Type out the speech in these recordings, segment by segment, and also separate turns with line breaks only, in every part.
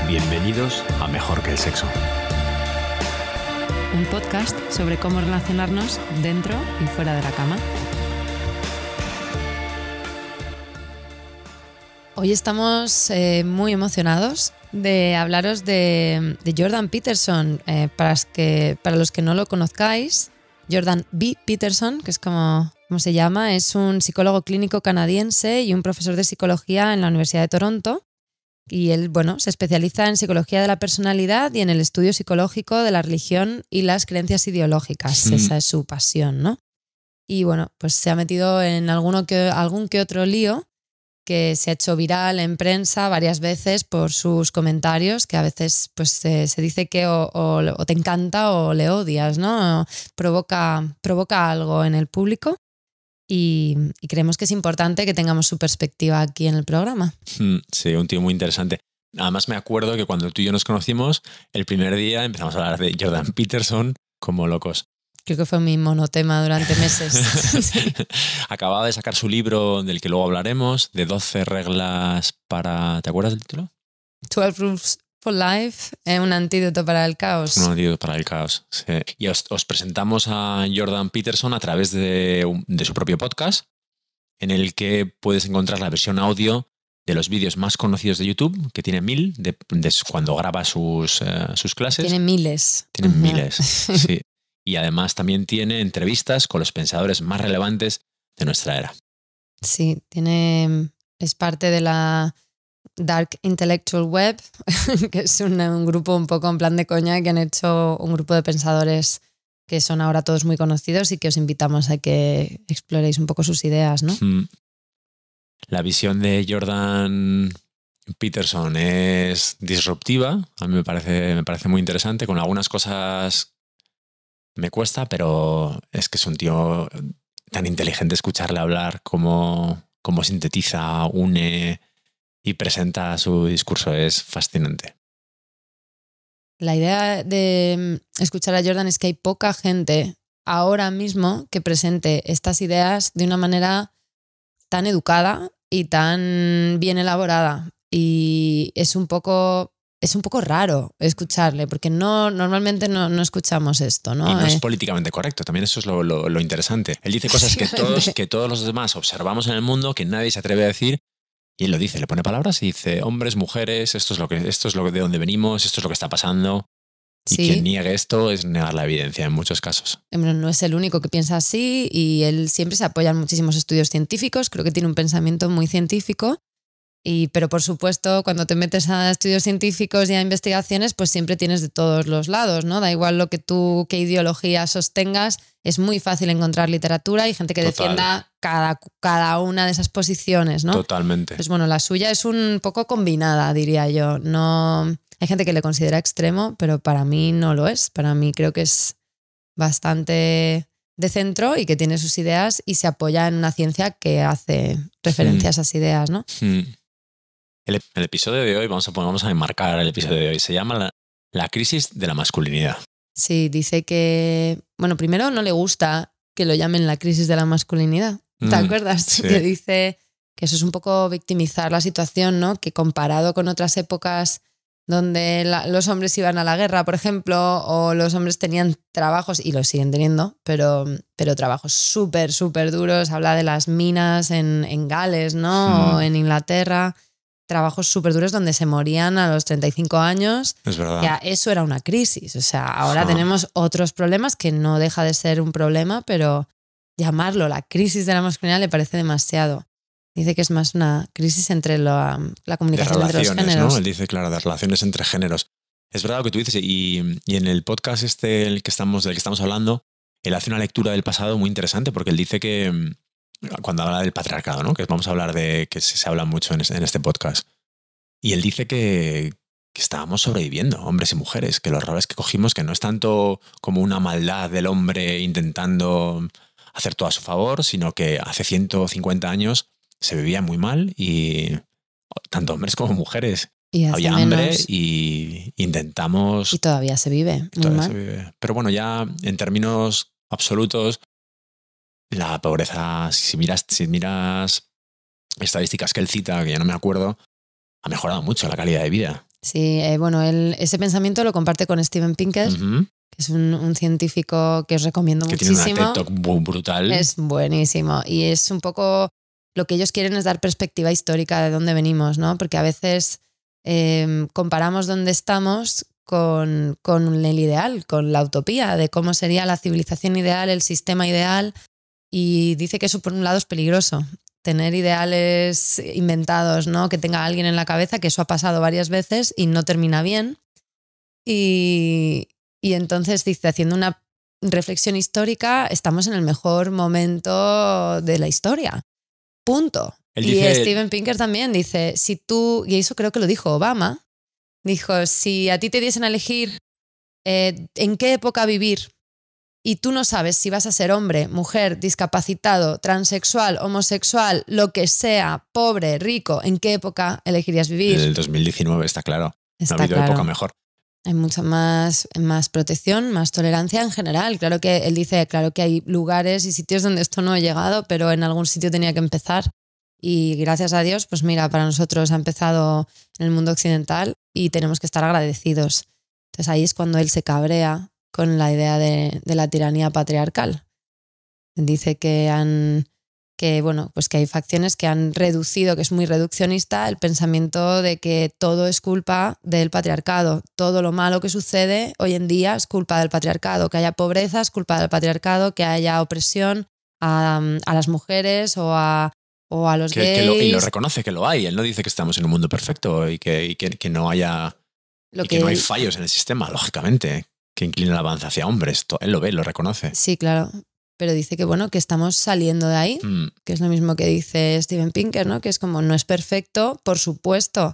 Bienvenidos a Mejor que el Sexo.
Un podcast sobre cómo relacionarnos dentro y fuera de la cama. Hoy estamos muy emocionados de hablaros de Jordan Peterson. Para los que no lo conozcáis, Jordan B. Peterson, que es como se llama, es un psicólogo clínico canadiense y un profesor de psicología en la Universidad de Toronto. Y él, se especializa en psicología de la personalidad y en el estudio psicológico de la religión y las creencias ideológicas. Esa es su pasión, ¿no? Y pues se ha metido en algún que otro lío que se ha hecho viral en prensa varias veces por sus comentarios, que a veces se dice que o te encanta o le odias, ¿no? Provoca algo en el público. Y creemos que es importante que tengamos su perspectiva aquí en el programa.
Sí, un tío muy interesante. Además me acuerdo que cuando tú y yo nos conocimos, el primer día empezamos a hablar de Jordan Peterson como locos.
Creo que fue mi monotema durante meses. Sí.
Acababa de sacar su libro, del que luego hablaremos, de 12 reglas para... ¿Te acuerdas del título?
12 Rules for Life, un antídoto para el caos.
Un antídoto para el caos, sí. Y os presentamos a Jordan Peterson a través de su propio podcast, en el que puedes encontrar la versión audio de los vídeos más conocidos de YouTube, que tiene 1000, de cuando graba sus clases.
Tiene miles.
Tiene miles, sí. Y además también tiene entrevistas con los pensadores más relevantes de nuestra era.
Sí, es parte de la Dark Intellectual Web, que es un grupo un poco en plan de coña, que han hecho un grupo de pensadores que son ahora todos muy conocidos y que os invitamos a que exploréis un poco sus ideas, ¿no?
La visión de Jordan Peterson es disruptiva, a mí me parece muy interesante, con algunas cosas me cuesta, pero es que es un tío tan inteligente escucharle hablar, cómo sintetiza, une y presenta su discurso, es fascinante.
La idea de escuchar a Jordan es que hay poca gente ahora mismo que presente estas ideas de una manera tan educada y tan bien elaborada. Y es un poco raro escucharle, porque normalmente no escuchamos esto, ¿no?
Y no es políticamente correcto, también eso es lo interesante. Él dice cosas que todos los demás observamos en el mundo, que nadie se atreve a decir. Y él lo dice, le pone palabras y dice, hombres, mujeres, esto es lo de donde venimos, esto es lo que está pasando. Y
sí.
Quien niegue esto es negar la evidencia en muchos casos.
No es el único que piensa así y él siempre se apoya en muchísimos estudios científicos, creo que tiene un pensamiento muy científico. Pero por supuesto, cuando te metes a estudios científicos y a investigaciones, pues siempre tienes de todos los lados, ¿no? Da igual qué ideología sostengas, es muy fácil encontrar literatura y gente que defienda cada una de esas posiciones, ¿no?
Totalmente.
Pues la suya es un poco combinada, diría yo. No, hay gente que le considera extremo, pero para mí no lo es. Para mí creo que es bastante de centro y que tiene sus ideas y se apoya en una ciencia que hace referencia a esas ideas, ¿no?
El episodio de hoy, vamos a enmarcar el episodio de hoy, se llama la crisis de la masculinidad.
Sí, dice que, primero no le gusta que lo llamen la crisis de la masculinidad. ¿Te acuerdas?
Sí.
Que dice que eso es un poco victimizar la situación, ¿no? Que comparado con otras épocas donde los hombres iban a la guerra, por ejemplo, o los hombres tenían trabajos, y los siguen teniendo, pero trabajos súper, súper duros. Habla de las minas en Gales, ¿no? O en Inglaterra. Trabajos súper duros donde se morían a los 35 años.
Es verdad.
Ya, eso era una crisis. O sea, ahora tenemos otros problemas que no deja de ser un problema, pero llamarlo la crisis de la masculinidad le parece demasiado. Dice que es más una crisis entre la comunicación entre los géneros.
¿No? Él dice, claro, de relaciones entre géneros. Es verdad lo que tú dices, y en el podcast del que estamos hablando, él hace una lectura del pasado muy interesante, porque él dice que cuando habla del patriarcado, ¿no? Que vamos a hablar de que se habla mucho en este podcast. Y él dice que estábamos sobreviviendo, hombres y mujeres, que los roles que cogimos, que no es tanto como una maldad del hombre intentando hacer todo a su favor, sino que hace 150 años se vivía muy mal y tanto hombres como mujeres.
Y
había hambre y intentamos...
Y todavía se vive muy mal.
Pero ya en términos absolutos, la pobreza, si miras estadísticas que él cita, que ya no me acuerdo, ha mejorado mucho la calidad de vida.
Sí, bueno, ese pensamiento lo comparte con Steven Pinker, que es un científico que os recomiendo
que
muchísimo.
Tiene una TED Talk brutal.
Es buenísimo. Y es un poco lo que ellos quieren es dar perspectiva histórica de dónde venimos, ¿no? Porque a veces comparamos dónde estamos con el ideal, con la utopía de cómo sería la civilización ideal, el sistema ideal. Y dice que eso por un lado es peligroso. Tener ideales inventados, ¿no? Que tenga alguien en la cabeza, que eso ha pasado varias veces y no termina bien. Y entonces dice, haciendo una reflexión histórica, estamos en el mejor momento de la historia. Punto. Y Steven Pinker también dice, si tú, y eso creo que lo dijo Obama, dijo, si a ti te diesen a elegir en qué época vivir, y tú no sabes si vas a ser hombre, mujer, discapacitado, transexual, homosexual, lo que sea, pobre, rico, ¿en qué época elegirías vivir?
En el 2019 está claro. No ha habido época mejor.
Hay mucha más protección, más tolerancia en general. Claro que él dice, claro que hay lugares y sitios donde esto no ha llegado, pero en algún sitio tenía que empezar. Y gracias a Dios, pues mira, para nosotros ha empezado en el mundo occidental y tenemos que estar agradecidos. Entonces ahí es cuando él se cabrea con la idea de la tiranía patriarcal. Dice que hay facciones que han reducido, que es muy reduccionista, el pensamiento de que todo es culpa del patriarcado. Todo lo malo que sucede hoy en día es culpa del patriarcado. Que haya pobreza es culpa del patriarcado, que haya opresión a las mujeres o a los gays.
Y lo reconoce que lo hay. Él no dice que estamos en un mundo perfecto y que no haya... que no hay fallos en el sistema, lógicamente, que inclina la balanza hacia hombres. Él lo ve, lo reconoce.
Sí, claro. Pero dice que que estamos saliendo de ahí, que es lo mismo que dice Steven Pinker, ¿no? Que es como, no es perfecto, por supuesto,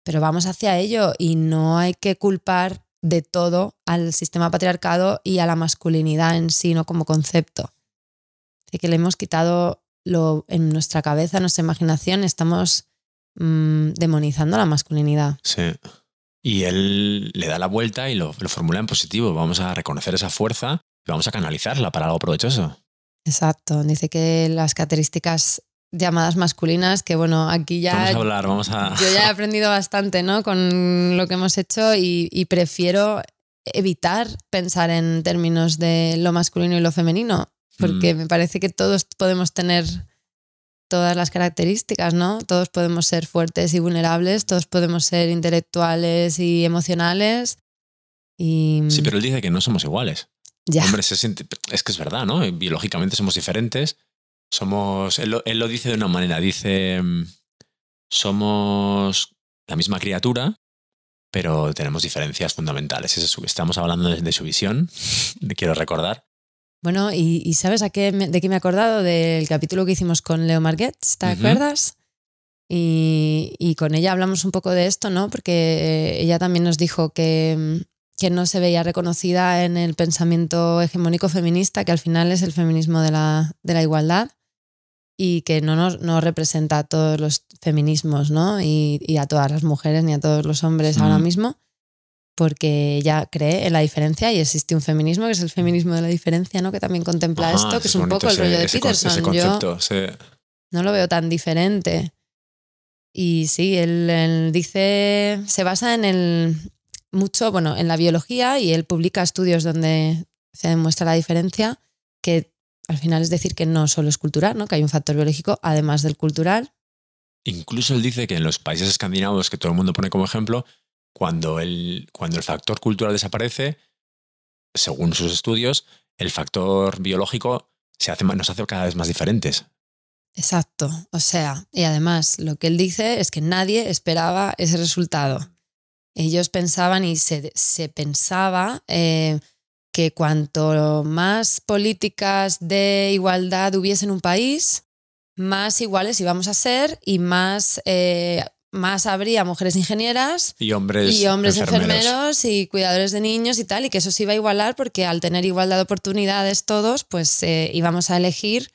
pero vamos hacia ello y no hay que culpar de todo al sistema patriarcado y a la masculinidad en sí, no como concepto. Así que le hemos quitado en nuestra cabeza, en nuestra imaginación, estamos demonizando la masculinidad.
Sí. Y él le da la vuelta y lo formula en positivo. Vamos a reconocer esa fuerza y vamos a canalizarla para algo provechoso.
Exacto. Dice que las características llamadas masculinas, que aquí ya...
Vamos a...
Yo ya he aprendido bastante, ¿no? Con lo que hemos hecho y prefiero evitar pensar en términos de lo masculino y lo femenino, porque me parece que todos podemos tener todas las características, ¿no? Todos podemos ser fuertes y vulnerables, todos podemos ser intelectuales y emocionales.
Sí, pero él dice que no somos iguales.
Ya.
Hombre, es que es verdad, ¿no? Biológicamente somos diferentes. Él lo dice de una manera, dice, somos la misma criatura, pero tenemos diferencias fundamentales. Estamos hablando de su visión, quiero recordar.
Bueno, y ¿sabes de qué me he acordado? Del capítulo que hicimos con Leo Marguets, ¿te acuerdas? Y con ella hablamos un poco de esto, ¿no? Porque ella también nos dijo que no se veía reconocida en el pensamiento hegemónico feminista, que al final es el feminismo de la igualdad, y que no representa a todos los feminismos, ¿no? Y a todas las mujeres ni a todos los hombres ahora mismo, porque ella cree en la diferencia y existe un feminismo que es el feminismo de la diferencia, ¿no? Que también contempla esto, que es un poco el rollo de Peterson.
Ese concepto,
Yo no lo veo tan diferente. Y sí, él dice, se basa en la biología, y él publica estudios donde se demuestra la diferencia, que al final es decir que no solo es cultural, ¿no? Que hay un factor biológico además del cultural.
Incluso él dice que en los países escandinavos, que todo el mundo pone como ejemplo, cuando el factor cultural desaparece, según sus estudios, el factor biológico nos hace cada vez más diferentes.
Exacto. O sea, y además lo que él dice es que nadie esperaba ese resultado. Ellos pensaban y se pensaba que cuanto más políticas de igualdad hubiese en un país, más iguales íbamos a ser y más habría mujeres ingenieras
y hombres
enfermeros y cuidadores de niños y tal, y que eso se iba a igualar porque al tener igualdad de oportunidades todos, pues íbamos a elegir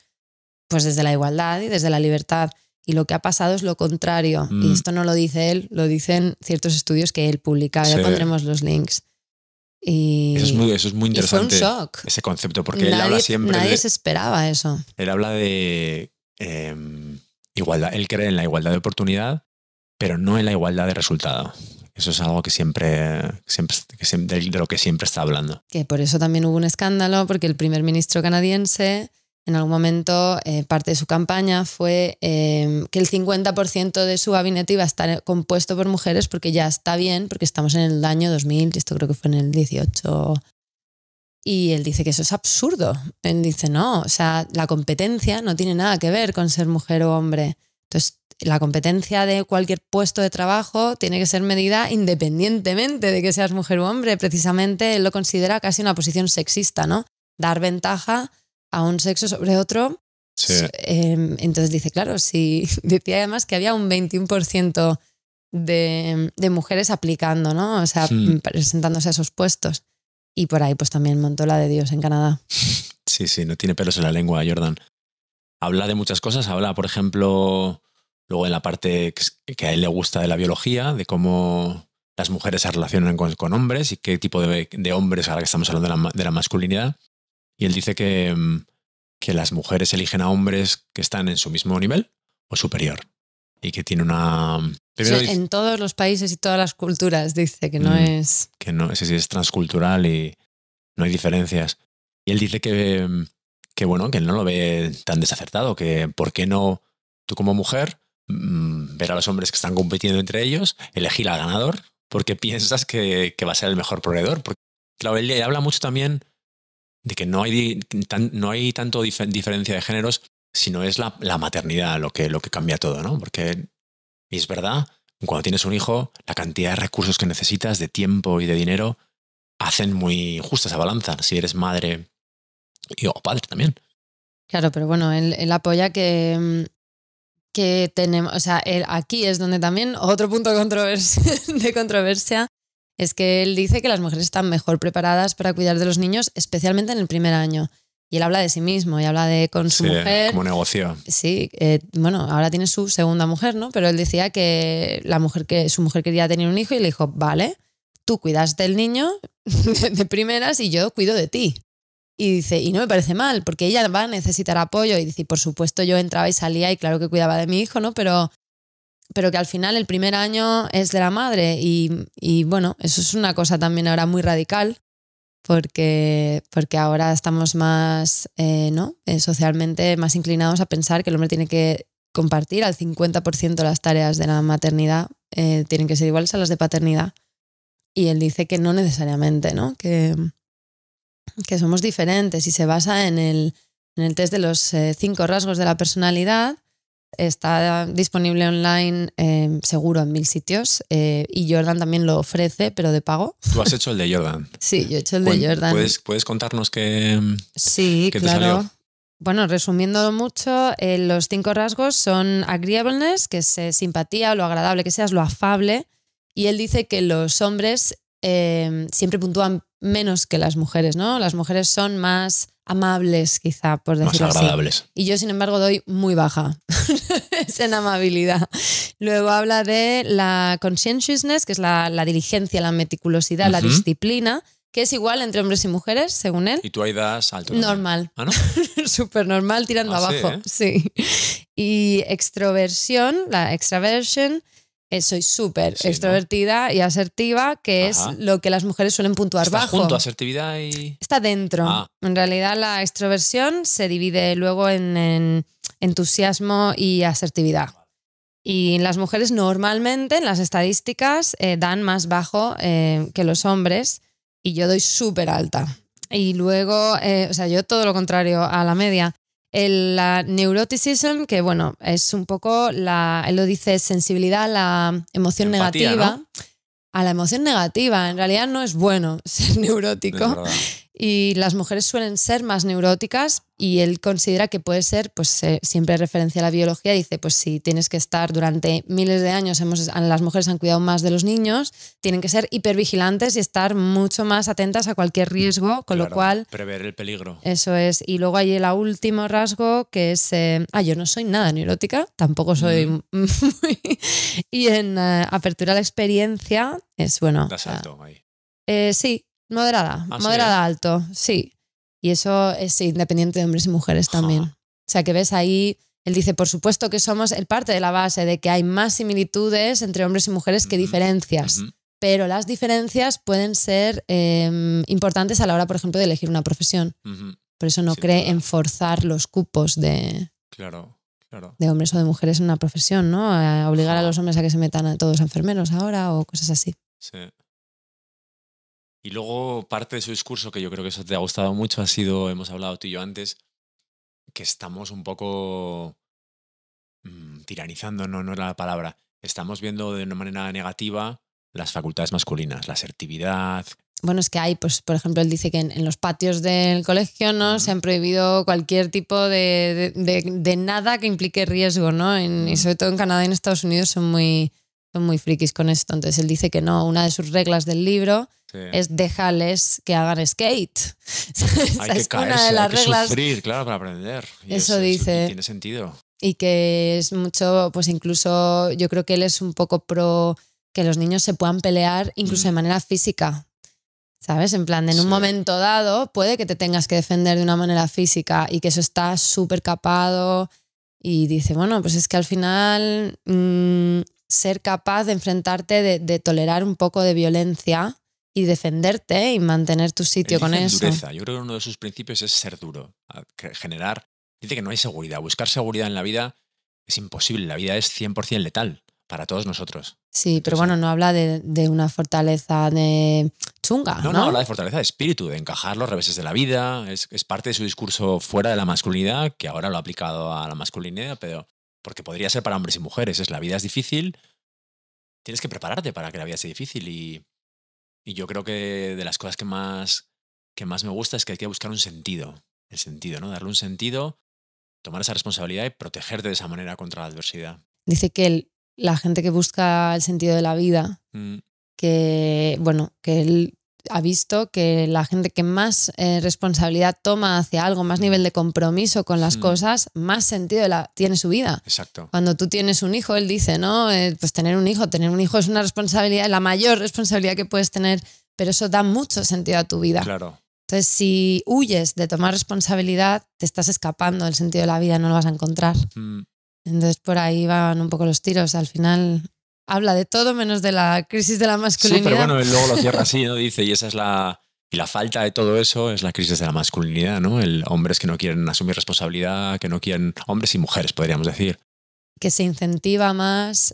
pues desde la igualdad y desde la libertad. Y lo que ha pasado es lo contrario. Y esto no lo dice él, lo dicen ciertos estudios que él publica. Ya pondremos los links.
Eso es muy interesante.
Y fue un shock.
Ese concepto, porque él habla siempre...
Nadie se esperaba eso.
Él habla de igualdad. Él cree en la igualdad de oportunidad, pero no en la igualdad de resultado. Eso es algo que de lo que siempre está hablando.
Que por eso también hubo un escándalo, porque el primer ministro canadiense en algún momento parte de su campaña fue que el 50% de su gabinete iba a estar compuesto por mujeres porque ya está bien, porque estamos en el año 2000, y esto creo que fue en el 18. Y él dice que eso es absurdo. Él dice, no, o sea, la competencia no tiene nada que ver con ser mujer o hombre. Entonces, la competencia de cualquier puesto de trabajo tiene que ser medida independientemente de que seas mujer o hombre. Precisamente él lo considera casi una posición sexista, ¿no? Dar ventaja a un sexo sobre otro.
Sí.
Entonces dice, claro, sí. Decía además que había un 21% de mujeres aplicando, ¿no? O sea, presentándose a esos puestos. Y por ahí pues también montó la de Dios en Canadá.
Sí, no tiene pelos en la lengua, Jordan. Habla de muchas cosas. Habla, por ejemplo, luego en la parte que a él le gusta de la biología, de cómo las mujeres se relacionan con hombres y qué tipo de hombres, ahora que estamos hablando de la masculinidad. Y él dice que las mujeres eligen a hombres que están en su mismo nivel o superior. Y que tiene una...
En todos los países y todas las culturas dice que no es...
Que no, ese sí es transcultural y no hay diferencias. Y él dice que bueno, que él no lo ve tan desacertado, que por qué no tú como mujer ver a los hombres que están compitiendo entre ellos, elegir al ganador, porque piensas que va a ser el mejor proveedor. Porque, claro, él habla mucho también de que no hay tanto diferencia de géneros, sino es la maternidad lo que cambia todo, ¿no? Porque, y es verdad, cuando tienes un hijo, la cantidad de recursos que necesitas, de tiempo y de dinero, hacen muy justa esa balanza, si eres madre o padre también.
Claro, pero bueno, él apoya que tenemos, o sea, aquí es donde también otro punto de controversia es que él dice que las mujeres están mejor preparadas para cuidar de los niños, especialmente en el primer año. Y él habla de sí mismo y habla de con su mujer.
Como negocio.
Sí, bueno, ahora tiene su segunda mujer, ¿no? Pero él decía que su mujer quería tener un hijo y le dijo, vale, tú cuidas del niño de primeras y yo cuido de ti. Y dice, y no me parece mal, porque ella va a necesitar apoyo. Y dice, por supuesto, yo entraba y salía y claro que cuidaba de mi hijo, ¿no? Pero que al final el primer año es de la madre. Y bueno, eso es una cosa también ahora muy radical, porque ahora estamos más, socialmente más inclinados a pensar que el hombre tiene que compartir al 50% las tareas de la maternidad, tienen que ser iguales a las de paternidad. Y él dice que no necesariamente, ¿no? Que somos diferentes y se basa en el test de los 5 rasgos de la personalidad. Está disponible online, seguro, en 1000 sitios, y Jordan también lo ofrece, pero de pago.
¿Tú has hecho el de Jordan?
Sí, yo he hecho el de Jordan.
¿Puedes contarnos qué
Sí,
qué
claro.
te salió?
Bueno, resumiéndolo mucho, los 5 rasgos son agreeableness, que es simpatía, lo agradable que seas, lo afable, y él dice que los hombres siempre puntúan menos que las mujeres, ¿no? Las mujeres son más amables, quizá, por decirlo así.
Más agradables.
Y yo, sin embargo, doy muy baja es en amabilidad. Luego habla de la conscientiousness, que es la diligencia, la meticulosidad, la disciplina, que es igual entre hombres y mujeres, según él.
Y tú ahí das alto.
Normal.
¿Ah, no?
Súper normal, tirando abajo.
Sí.
Y extroversión, la extraversion, soy súper extrovertida y asertiva, que es lo que las mujeres suelen puntuar
¿Está
bajo.
junto asertividad y...?
Está dentro. En realidad la extroversión se divide luego en entusiasmo y asertividad. Y las mujeres normalmente en las estadísticas dan más bajo que los hombres, y yo doy súper alta. Y luego, yo todo lo contrario a la media. La neuroticism, que bueno, es un poco, él lo dice, sensibilidad a la emoción
empatía,
negativa.
¿no?
A la emoción negativa. En realidad no es bueno ser neurótico. Y las mujeres suelen ser más neuróticas, y él considera que puede ser, pues siempre referencia a la biología, dice, pues si tienes que estar durante miles de años, las mujeres han cuidado más de los niños, tienen que ser hipervigilantes y estar mucho más atentas a cualquier riesgo, con lo cual...
Prever el peligro.
Eso es. Y luego hay el último rasgo, que es... yo no soy nada neurótica, tampoco soy muy... Y en apertura a la experiencia es, bueno...
Das alto ahí.
Sí. Moderada,
moderada
alto, sí. Y eso es independiente de hombres y mujeres también. O sea, que ves ahí, él dice, por supuesto que somos, él parte de la base de que hay más similitudes entre hombres y mujeres que diferencias. pero las diferencias pueden ser importantes a la hora, por ejemplo, de elegir una profesión. Por eso no cree en forzar los cupos de hombres o de mujeres en una profesión, ¿no? A obligar a los hombres a que se metan a todos enfermeros ahora o cosas así.
Sí. Y luego parte de su discurso, que yo creo que eso te ha gustado mucho, ha sido, hemos hablado tú y yo antes, que estamos un poco tiranizando, no es la palabra. Estamos viendo de una manera negativa las facultades masculinas, la asertividad.
Bueno, es que hay, pues, por ejemplo, él dice que en los patios del colegio, ¿no? Se han prohibido cualquier tipo de nada que implique riesgo, ¿no? Y sobre todo en Canadá y en Estados Unidos son muy frikis con esto. Entonces él dice que no, una de sus reglas del libro es déjales que hagan skate.
Hay que caerse, hay que sufrir, claro, para aprender. Y
eso dice.
Y tiene sentido.
Y que es mucho, pues incluso yo creo que él es un poco pro que los niños se puedan pelear incluso de manera física. ¿Sabes? En plan, en un momento dado puede que te tengas que defender de una manera física y que eso está súper capado. Y dice, bueno, pues es que al final ser capaz de enfrentarte, de tolerar un poco de violencia y defenderte y mantener tu sitio con eso.
Dureza. Yo creo que uno de sus principios es ser duro. Generar. Dice que no hay seguridad. Buscar seguridad en la vida es imposible. La vida es 100% letal para todos nosotros.
Sí, pero bueno, no habla de una fortaleza de chunga, ¿no?
No, habla de fortaleza de espíritu, de encajar los reveses de la vida. Es parte de su discurso fuera de la masculinidad, que ahora lo ha aplicado a la masculinidad, pero porque podría ser para hombres y mujeres. La vida es difícil, tienes que prepararte para que la vida sea difícil. Y yo creo que de las cosas que más me gusta es que hay que buscar un sentido. El sentido, ¿no? Darle un sentido, tomar esa responsabilidad y protegerte de esa manera contra la adversidad.
Dice que la gente que busca el sentido de la vida, que él ha visto que la gente que más responsabilidad toma hacia algo, más nivel de compromiso con las cosas, más sentido tiene su vida.
Exacto.
Cuando tú tienes un hijo, él dice, ¿no? Pues tener un hijo es una responsabilidad, la mayor responsabilidad que puedes tener, pero eso da mucho sentido a tu vida.
Claro.
Entonces, si huyes de tomar responsabilidad, te estás escapando del sentido de la vida, no lo vas a encontrar. Entonces por ahí van un poco los tiros. Al final habla de todo menos de la crisis de la masculinidad.
Sí, pero bueno, él luego lo cierra así, ¿no? Dice, y esa es la falta de todo eso es la crisis de la masculinidad, ¿no? Hombres que no quieren asumir responsabilidad, que no quieren, hombres y mujeres, podríamos decir.
Que se incentiva más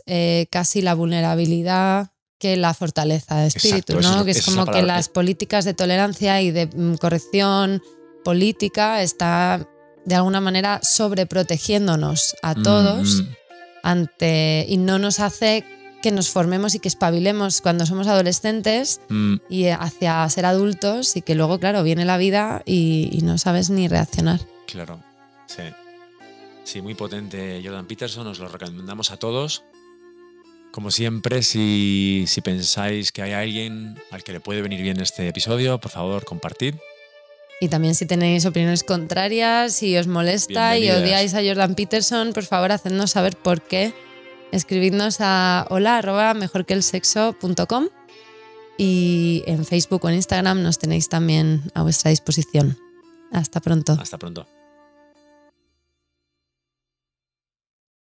casi la vulnerabilidad que la fortaleza de espíritu.
Exacto,
¿no? Que es como que las políticas de tolerancia y de corrección política está de alguna manera sobreprotegiéndonos a todos y no nos hace que nos formemos y que espabilemos cuando somos adolescentes y hacia ser adultos, y que luego, claro, viene la vida y no sabes ni reaccionar.
Claro, sí. Sí, muy potente Jordan Peterson, os lo recomendamos a todos. Como siempre, si pensáis que hay alguien al que le puede venir bien este episodio, por favor, compartid.
Y también si tenéis opiniones contrarias, si os molesta y odiáis a Jordan Peterson, por favor, hacednos saber por qué. Escribidnos a hola@mejorqueelsexo.com y en Facebook o en Instagram nos tenéis también a vuestra disposición. Hasta pronto.
Hasta pronto.